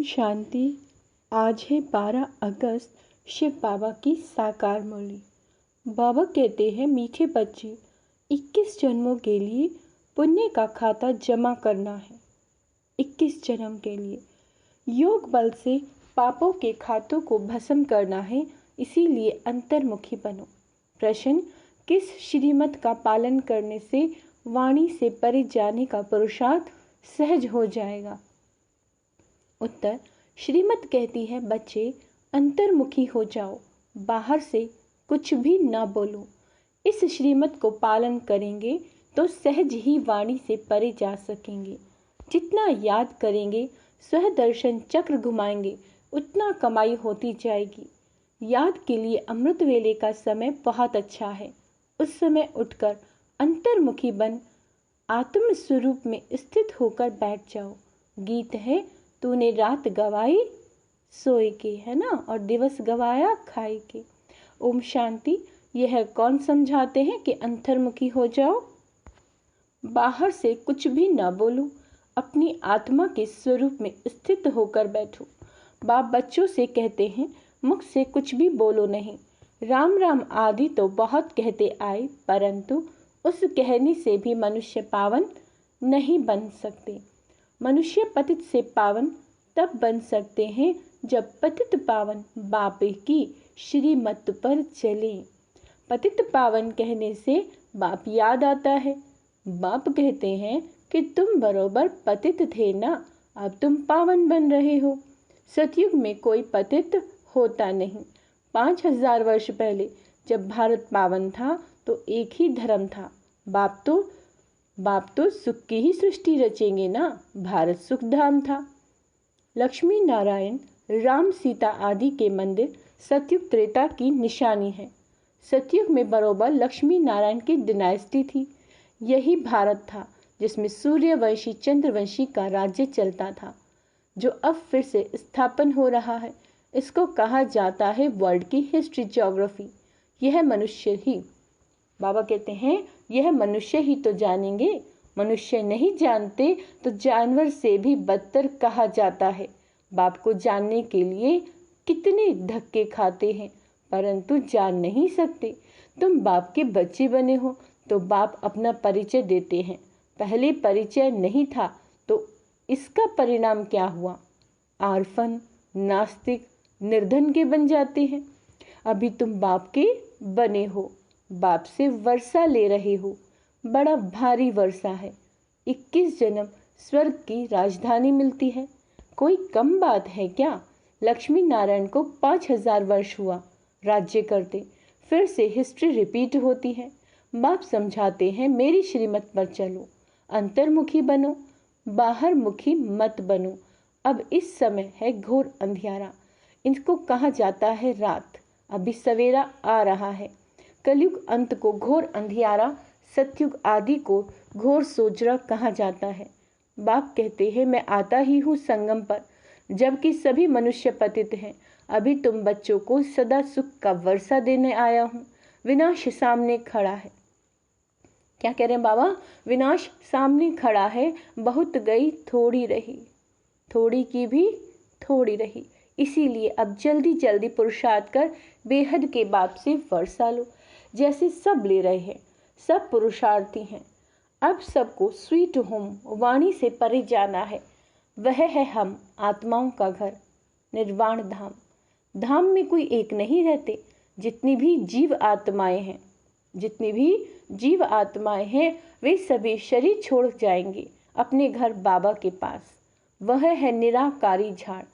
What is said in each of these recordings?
ओम शांति। आज है 12 अगस्त, शिव बाबा की साकार मुरली। बाबा कहते हैं, मीठे बच्चे, 21 जन्मों के लिए पुण्य का खाता जमा करना है। 21 जन्म के लिए योग बल से पापों के खातों को भस्म करना है, इसीलिए अंतर्मुखी बनो। प्रश्न, किस श्रीमत का पालन करने से वाणी से परे जाने का पुरुषार्थ सहज हो जाएगा? उत्तर, श्रीमत कहती है, बच्चे अंतर्मुखी हो जाओ, बाहर से कुछ भी ना बोलो। इस श्रीमत को पालन करेंगे तो सहज ही वाणी से परे जा सकेंगे। जितना याद करेंगे, स्वदर्शन चक्र घुमाएंगे, उतना कमाई होती जाएगी। याद के लिए अमृत वेले का समय बहुत अच्छा है। उस समय उठकर अंतर्मुखी बन आत्म स्वरूप में स्थित होकर बैठ जाओ। गीत है, तूने रात गवाई सोए के, है ना, और दिवस गवाया खाए के। ओम शांति। यह कौन समझाते हैं कि अंतर्मुखी हो जाओ, बाहर से कुछ भी ना बोलो, अपनी आत्मा के स्वरूप में स्थित होकर बैठो। बाप बच्चों से कहते हैं, मुख से कुछ भी बोलो नहीं। राम राम आदि तो बहुत कहते आए, परंतु उस कहने से भी मनुष्य पावन नहीं बन सकते। मनुष्य पतित से पावन तब बन सकते हैं जब पतित पावन बाप की श्रीमत पर चले। पतित पावन कहने से बाप याद आता है। बाप कहते हैं कि तुम बरोबर पतित थे ना, अब तुम पावन बन रहे हो। सतयुग में कोई पतित होता नहीं। 5000 वर्ष पहले जब भारत पावन था तो एक ही धर्म था। बाप तो सुख की ही सृष्टि रचेंगे ना। भारत सुख धाम था। लक्ष्मी नारायण, राम सीता आदि के मंदिर सतयुग त्रेता की निशानी है। सतयुग में बरोबर लक्ष्मी नारायण की डिनाइस्टी थी। यही भारत था जिसमें सूर्यवंशी चंद्रवंशी का राज्य चलता था, जो अब फिर से स्थापन हो रहा है। इसको कहा जाता है वर्ल्ड की हिस्ट्री ज्योग्राफी। यह मनुष्य ही, बाबा कहते हैं, यह मनुष्य ही तो जानेंगे। मनुष्य नहीं जानते तो जानवर से भी बदतर कहा जाता है। बाप को जानने के लिए कितने धक्के खाते हैं, परंतु जान नहीं सकते। तुम बाप के बच्चे बने हो तो बाप अपना परिचय देते हैं। पहले परिचय नहीं था तो इसका परिणाम क्या हुआ? आर्फन, नास्तिक, निर्धन के बन जाते हैं। अभी तुम बाप के बने हो, बाप से वर्षा ले रहे हो। बड़ा भारी वर्षा है। 21 जन्म स्वर्ग की राजधानी मिलती है। कोई कम बात है क्या? लक्ष्मी नारायण को 5000 वर्ष हुआ राज्य करते। फिर से हिस्ट्री रिपीट होती है। बाप समझाते हैं, मेरी श्रीमत पर चलो, अंतर्मुखी बनो, बाहर मुखी मत बनो। अब इस समय है घोर अंधियारा, इनको कहा जाता है रात। अभी सवेरा आ रहा है। कलयुग अंत को घोर अंधियारा, सतयुग आदि को घोर सोजरा कहा जाता है। बाप कहते हैं, मैं आता ही हूँ संगम पर, जबकि सभी मनुष्य पतित हैं। अभी तुम बच्चों को सदा सुख का वर्षा देने आया हूँ। विनाश सामने खड़ा है। क्या कह रहे हैं बाबा? विनाश सामने खड़ा है, बहुत गई थोड़ी रही, थोड़ी की भी थोड़ी रही। इसीलिए अब जल्दी जल्दी पुरुषार्थ कर बेहद के बाप से वर्षा लो, जैसे सब ले रहे हैं। सब पुरुषार्थी हैं। अब सबको स्वीट होम वाणी से परे जाना है। वह है हम आत्माओं का घर, निर्वाण धाम। धाम में कोई एक नहीं रहते। जितनी भी जीव आत्माएं हैं वे सभी शरीर छोड़ जाएंगे अपने घर बाबा के पास। वह है निराकारी झाड़।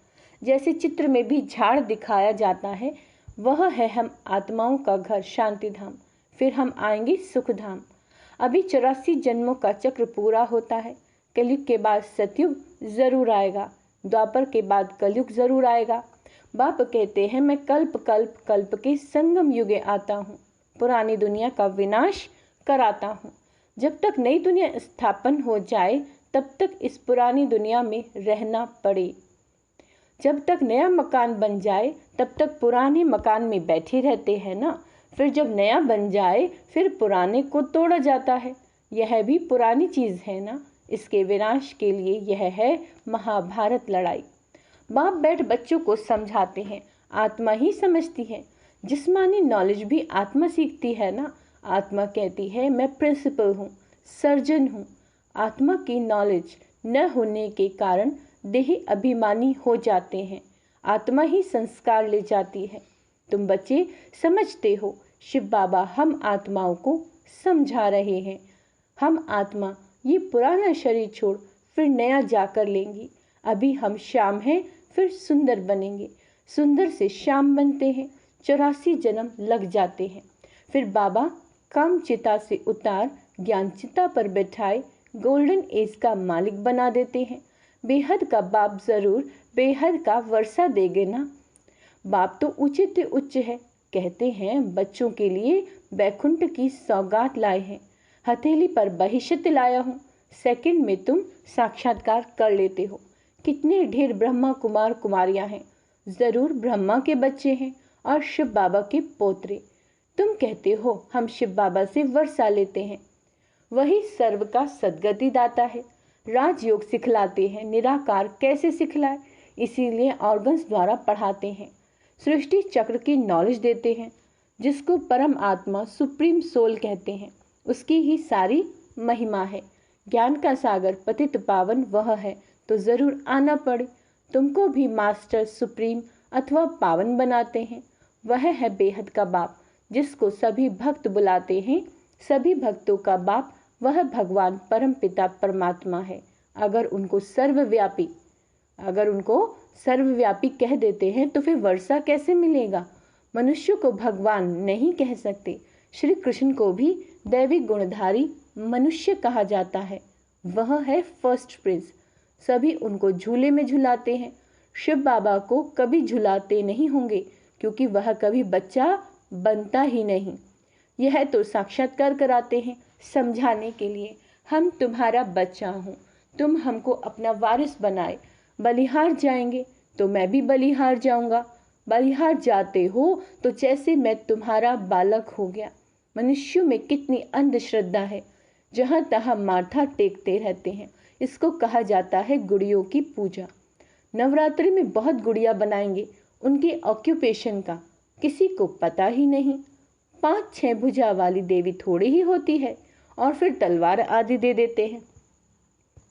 जैसे चित्र में भी झाड़ दिखाया जाता है, वह है हम आत्माओं का घर, शांति धाम। फिर हम आएंगे सुख धाम। अभी 84 जन्मों का चक्र पूरा होता है। कलयुग के बाद सतयुग जरूर आएगा। द्वापर के बाद कलयुग जरूर आएगा। बाप कहते हैं, मैं कल्प कल्प कल्प के संगम युगे आता हूँ, पुरानी दुनिया का विनाश कराता हूँ। जब तक नई दुनिया स्थापन हो जाए तब तक इस पुरानी दुनिया में रहना पड़े। जब तक नया मकान बन जाए तब तक पुराने मकान में बैठे रहते हैं ना। फिर जब नया बन जाए फिर पुराने को तोड़ा जाता है। यह भी पुरानी चीज है ना। इसके विनाश के लिए यह है महाभारत लड़ाई। बाप बैठ बच्चों को समझाते हैं। आत्मा ही समझती है। जिस्मानी नॉलेज भी आत्मा सीखती है ना। आत्मा कहती है मैं प्रिंसिपल हूँ, सर्जन हूँ। आत्मा की नॉलेज न होने के कारण देही अभिमानी हो जाते हैं। आत्मा ही संस्कार ले जाती है। तुम बच्चे समझते हो, शिव बाबा हम आत्माओं को समझा रहे हैं। हम आत्मा ये पुराना शरीर छोड़ फिर नया जाकर लेंगी। अभी हम श्याम हैं, फिर सुंदर बनेंगे। सुंदर से श्याम बनते हैं, 84 जन्म लग जाते हैं। फिर बाबा काम चिता से उतार ज्ञान चिता पर बैठाए गोल्डन एज का मालिक बना देते हैं। बेहद का बाप जरूर बेहद का वर्षा देंगे ना। बाप तो उचित उच्च है। कहते हैं बच्चों के लिए बैकुंठ की सौगात लाए हैं। हथेली पर बहिष्यत लाया हूँ। सेकंड में तुम साक्षात्कार कर लेते हो। कितने ढेर ब्रह्मा कुमार कुमारियां हैं। जरूर ब्रह्मा के बच्चे हैं और शिव बाबा के पोतरे। तुम कहते हो हम शिव बाबा से वर्षा लेते हैं। वही सर्व का सदगति दाता है। राजयोग सिखलाते हैं। निराकार कैसे सिखलाए, इसीलिए ऑर्गन्स द्वारा पढ़ाते हैं। सृष्टि चक्र की नॉलेज देते हैं। जिसको परम आत्मा सुप्रीम सोल कहते हैं, उसकी ही सारी महिमा है। ज्ञान का सागर पतित पावन वह है, तो जरूर आना पड़े। तुमको भी मास्टर सुप्रीम अथवा पावन बनाते हैं। वह है बेहद का बाप, जिसको सभी भक्त बुलाते हैं। सभी भक्तों का बाप वह भगवान परम पिता परमात्मा है। अगर उनको सर्वव्यापी कह देते हैं तो फिर वर्षा कैसे मिलेगा। मनुष्य को भगवान नहीं कह सकते। श्री कृष्ण को भी दैवी गुणधारी मनुष्य कहा जाता है। वह है फर्स्ट प्रिंस। सभी उनको झूले में झुलाते हैं। शिव बाबा को कभी झुलाते नहीं होंगे, क्योंकि वह कभी बच्चा बनता ही नहीं। यह तो साक्षात्कार कराते हैं समझाने के लिए। हम तुम्हारा बच्चा हूँ, तुम हमको अपना वारिस बनाए। बलिहार जाएंगे तो मैं भी बलिहार जाऊंगा। बलिहार जाते हो तो जैसे मैं तुम्हारा बालक हो गया। मनुष्यों में कितनी अंधश्रद्धा है। जहाँ तहाँ माथा टेकते रहते हैं। इसको कहा जाता है गुड़ियों की पूजा। नवरात्रि में बहुत गुड़िया बनाएंगे। उनके ऑक्यूपेशन का किसी को पता ही नहीं। 5-6 भुजा वाली देवी थोड़ी ही होती है और फिर तलवार आदि दे देते हैं।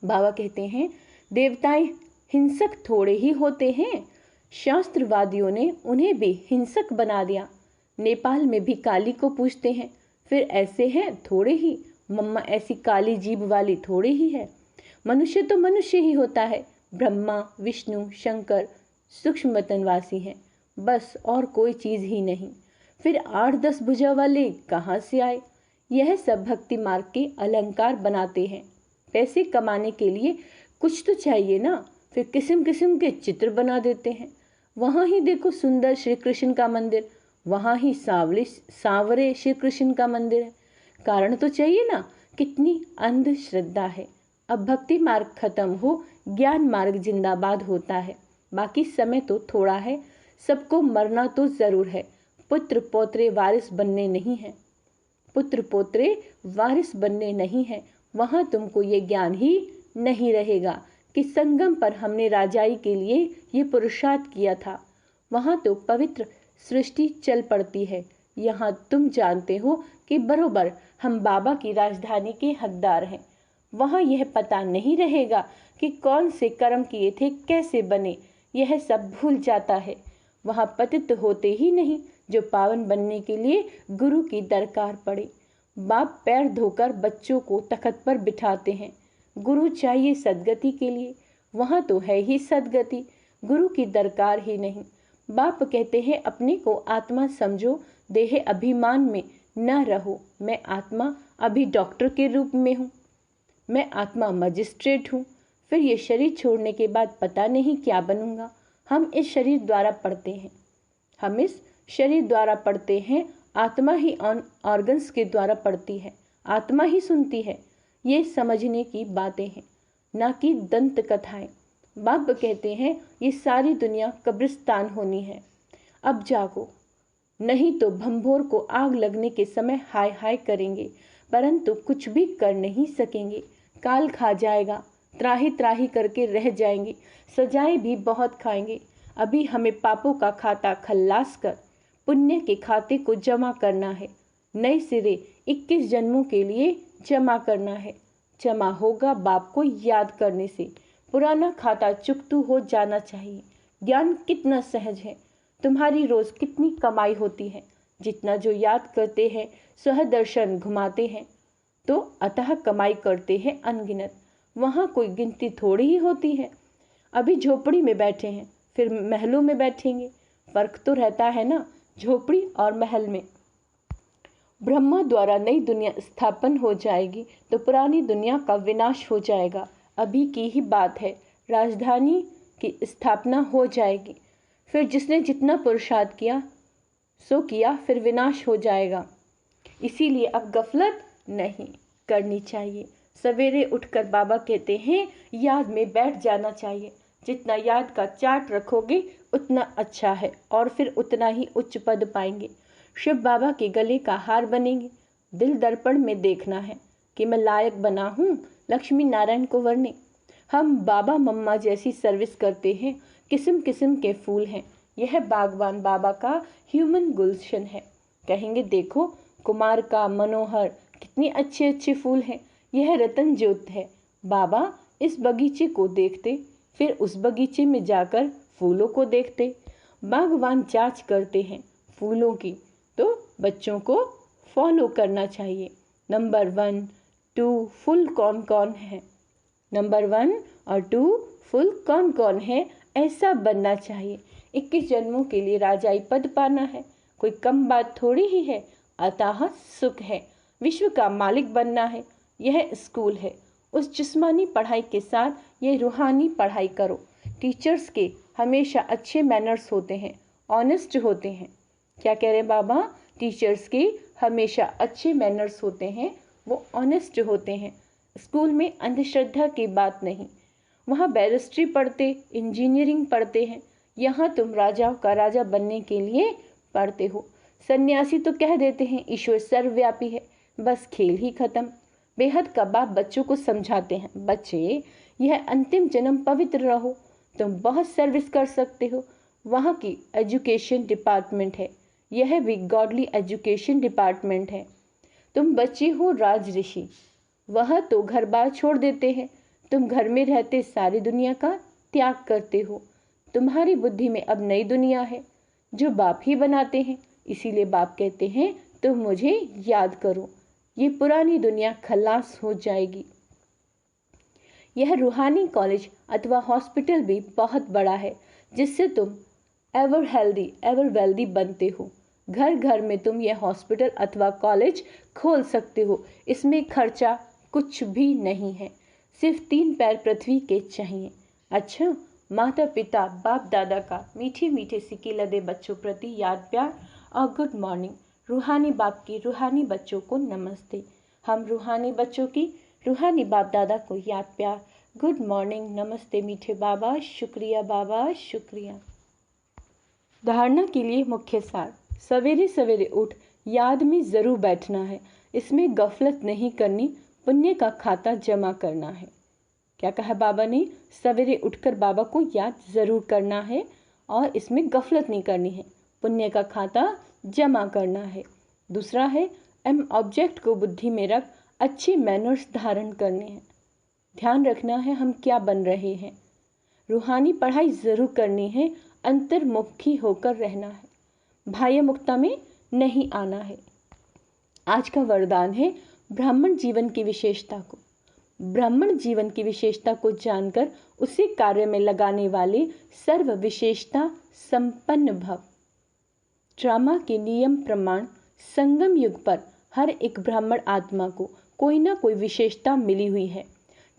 बाबा कहते हैं देवताएं हिंसक थोड़े ही होते हैं। शास्त्रवादियों ने उन्हें भी हिंसक बना दिया। नेपाल में भी काली को पूजते हैं। फिर ऐसे हैं थोड़े ही। मम्मा ऐसी काली जीभ वाली थोड़ी ही है। मनुष्य तो मनुष्य ही होता है। ब्रह्मा विष्णु शंकर सूक्ष्म वतनवासी हैं, बस और कोई चीज ही नहीं। फिर 8-10 भुजा वाले कहाँ से आए। यह सब भक्ति मार्ग के अलंकार बनाते हैं। पैसे कमाने के लिए कुछ तो चाहिए ना। फिर किस्म किस्म के चित्र बना देते हैं। वहाँ ही देखो सुंदर श्री कृष्ण का मंदिर, वहाँ ही सांवरे श्री कृष्ण का मंदिर है। कारण तो चाहिए ना। कितनी अंधश्रद्धा है। अब भक्ति मार्ग खत्म हो, ज्ञान मार्ग जिंदाबाद होता है। बाकी समय तो थोड़ा है। सबको मरना तो जरूर है। पुत्र पोत्रे वारिस बनने नहीं है। वहां तुमको ये ज्ञान ही नहीं रहेगा कि संगम पर हमने राजाई के लिए ये पुरुषार्थ किया था। वहां तो पवित्र सृष्टि चल पड़ती है। यहाँ तुम जानते हो कि बरोबर हम बाबा की राजधानी के हकदार हैं। वहाँ यह पता नहीं रहेगा कि कौन से कर्म किए थे, कैसे बने। यह सब भूल जाता है। वहाँ पतित होते ही नहीं जो पावन बनने के लिए गुरु की दरकार पड़े। बाप पैर धोकर बच्चों को तख्त पर बिठाते हैं। गुरु चाहिए सदगति के लिए। वहाँ तो है ही सदगति, गुरु की दरकार ही नहीं। बाप कहते हैं अपने को आत्मा समझो, देह अभिमान में न रहो। मैं आत्मा अभी डॉक्टर के रूप में हूँ। मैं आत्मा मजिस्ट्रेट हूँ। फिर ये शरीर छोड़ने के बाद पता नहीं क्या बनूंगा। हम इस शरीर द्वारा पढ़ते हैं। आत्मा ही ऑर्गन्स के द्वारा पढ़ती है। आत्मा ही सुनती है। ये समझने की बातें हैं, ना कि दंत कथाएं। बाप कहते हैं ये सारी दुनिया कब्रिस्तान होनी है। अब जागो, नहीं तो भंभोर को आग लगने के समय हाय हाय करेंगे, परंतु कुछ भी कर नहीं सकेंगे। काल खा जाएगा। त्राही त्राही करके रह जाएंगे, सजाएं भी बहुत खाएंगे। अभी हमें पापों का खाता खल्लास कर पुण्य के खाते को जमा करना है। नए सिरे 21 जन्मों के लिए जमा करना है। जमा होगा बाप को याद करने से। पुराना खाता चुकतू हो जाना चाहिए। ज्ञान कितना सहज है, तुम्हारी रोज कितनी कमाई होती है। जितना जो याद करते हैं सहदर्शन घुमाते हैं, तो अतः कमाई करते हैं अनगिनत। वहाँ कोई गिनती थोड़ी ही होती है। अभी झोपड़ी में बैठे हैं, फिर महलों में बैठेंगे। फर्क तो रहता है ना झोपड़ी और महल में। ब्रह्मा द्वारा नई दुनिया स्थापन हो जाएगी तो पुरानी दुनिया का विनाश हो जाएगा। अभी की ही बात है, राजधानी की स्थापना हो जाएगी। फिर जिसने जितना पुरुषार्थ किया सो किया, फिर विनाश हो जाएगा। इसीलिए अब गफलत नहीं करनी चाहिए। सवेरे उठकर बाबा कहते हैं याद में बैठ जाना चाहिए। जितना याद का चार्ट रखोगे उतना अच्छा है और फिर उतना ही उच्च पद पाएंगे। शिव बाबा के गले का हार बनेंगे। दिल दर्पण में देखना है कि मैं लायक बना हूँ लक्ष्मी नारायण को वरने। हम बाबा मम्मा जैसी सर्विस करते हैं, किस्म किस्म के फूल हैं। यह बागवान बाबा का ह्यूमन गुलशन है। कहेंगे देखो कुमार का मनोहर, कितनी अच्छे अच्छे फूल हैं। यह रतन ज्योत है। बाबा इस बगीचे को देखते, फिर उस बगीचे में जाकर फूलों को देखते। बागवान जांच करते हैं फूलों की, तो बच्चों को फॉलो करना चाहिए। नंबर 1, 2 फुल कौन कौन है, नंबर 1 और 2 फुल कौन कौन है, ऐसा बनना चाहिए। 21 जन्मों के लिए राजाई पद पाना है, कोई कम बात थोड़ी ही है। अतः सुख है, विश्व का मालिक बनना है। यह स्कूल है। उस जिस्मानी पढ़ाई के साथ ये रूहानी पढ़ाई करो। टीचर्स के हमेशा अच्छे मैनर्स होते हैं, ऑनेस्ट होते हैं। क्या कह रहे हैं बाबा? टीचर्स के हमेशा अच्छे मैनर्स होते हैं, वो ऑनेस्ट होते हैं। स्कूल में अंधश्रद्धा की बात नहीं। वहाँ बैरिस्ट्री पढ़ते, इंजीनियरिंग पढ़ते हैं। यहाँ तुम राजाओं का राजा बनने के लिए पढ़ते हो। सन्यासी तो कह देते हैं ईश्वर सर्वव्यापी है, बस खेल ही खत्म। बेहद का बाप बच्चों को समझाते हैं, बच्चे यह अंतिम जन्म पवित्र रहो, तुम बहुत सर्विस कर सकते हो। वहाँ की एजुकेशन डिपार्टमेंट है, यह भी गॉडली एजुकेशन डिपार्टमेंट है। तुम बच्चे हो राज ऋषि, वह तो घर बार छोड़ देते हैं। तुम घर में रहते सारी दुनिया का त्याग करते हो। तुम्हारी बुद्धि में अब नई दुनिया है जो बाप ही बनाते हैं। इसीलिए बाप कहते हैं तुम मुझे याद करो, ये पुरानी दुनिया खलास हो जाएगी। यह रूहानी कॉलेज अथवा हॉस्पिटल भी बहुत बड़ा है, जिससे तुम एवर हेल्दी एवर वेल्दी बनते हो। घर घर में तुम यह हॉस्पिटल अथवा कॉलेज खोल सकते हो। इसमें खर्चा कुछ भी नहीं है, सिर्फ 3 पैर पृथ्वी के चाहिए। अच्छा, माता पिता बाप दादा का मीठे मीठे सिक्के लदे बच्चों प्रति याद प्यार और गुड मॉर्निंग। रूहानी बाप की रूहानी बच्चों को नमस्ते। हम रूहानी बच्चों की रूहानी बाप दादा को याद प्यार, गुड मॉर्निंग, नमस्ते मीठे बाबा, शुक्रिया बाबा, शुक्रिया। धारणा के लिए मुख्य सार। सवेरे सवेरे उठ याद में ज़रूर बैठना है। इसमें गफलत नहीं करनी, पुण्य का खाता जमा करना है। क्या कहा बाबा ने? सवेरे उठकर बाबा को याद ज़रूर करना है और इसमें गफलत नहीं करनी है, पुण्य का खाता जमा करना है। दूसरा है एम ऑब्जेक्ट को बुद्धि में रख अच्छे मैनर्स धारण करने हैं। ध्यान रखना है हम क्या बन रहे हैं। रूहानी पढ़ाई ज़रूर करनी है, अंतर्मुखी होकर रहना है, बाह्य मुक्ता में नहीं आना है। आज का वरदान है ब्राह्मण जीवन की विशेषता को। ब्राह्मण जीवन की विशेषता को जानकर उसे कार्य में लगाने वाले सर्व विशेषता संपन्न भव। ड्रामा के नियम प्रमाण संगम युग पर हर एक ब्राह्मण आत्मा को कोई ना कोई विशेषता मिली हुई है।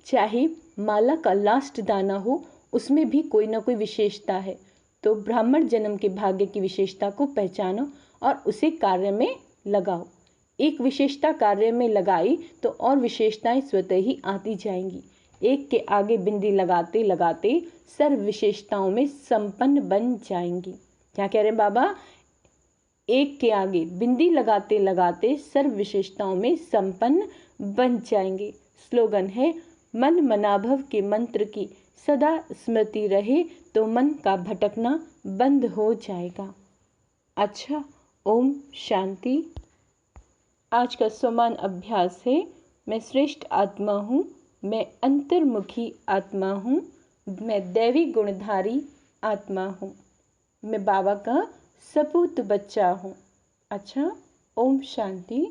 चाहे माला का लास्ट दाना हो, उसमें भी कोई ना कोई विशेषता है। तो ब्राह्मण जन्म के भाग्य की विशेषता को पहचानो और उसे कार्य में लगाओ। एक विशेषता कार्य में लगाई तो और विशेषताएं स्वतः ही आती जाएंगी। एक के आगे बिंदी लगाते लगाते सर्व विशेषताओं में संपन्न बन जाएंगी। क्या कह रहे हैं बाबा? एक के आगे बिंदी लगाते लगाते सर्व विशेषताओं में संपन्न बन जाएंगे। स्लोगन है मन मनाभव के मंत्र की सदा स्मृति रहे तो मन का भटकना बंद हो जाएगा। अच्छा, ओम शांति। आज का समान अभ्यास है, मैं श्रेष्ठ आत्मा हूँ, मैं अंतर्मुखी आत्मा हूँ, मैं दैवी गुणधारी आत्मा हूँ, मैं बाबा का सपूत बच्चा हूँ। अच्छा, ओम शांति।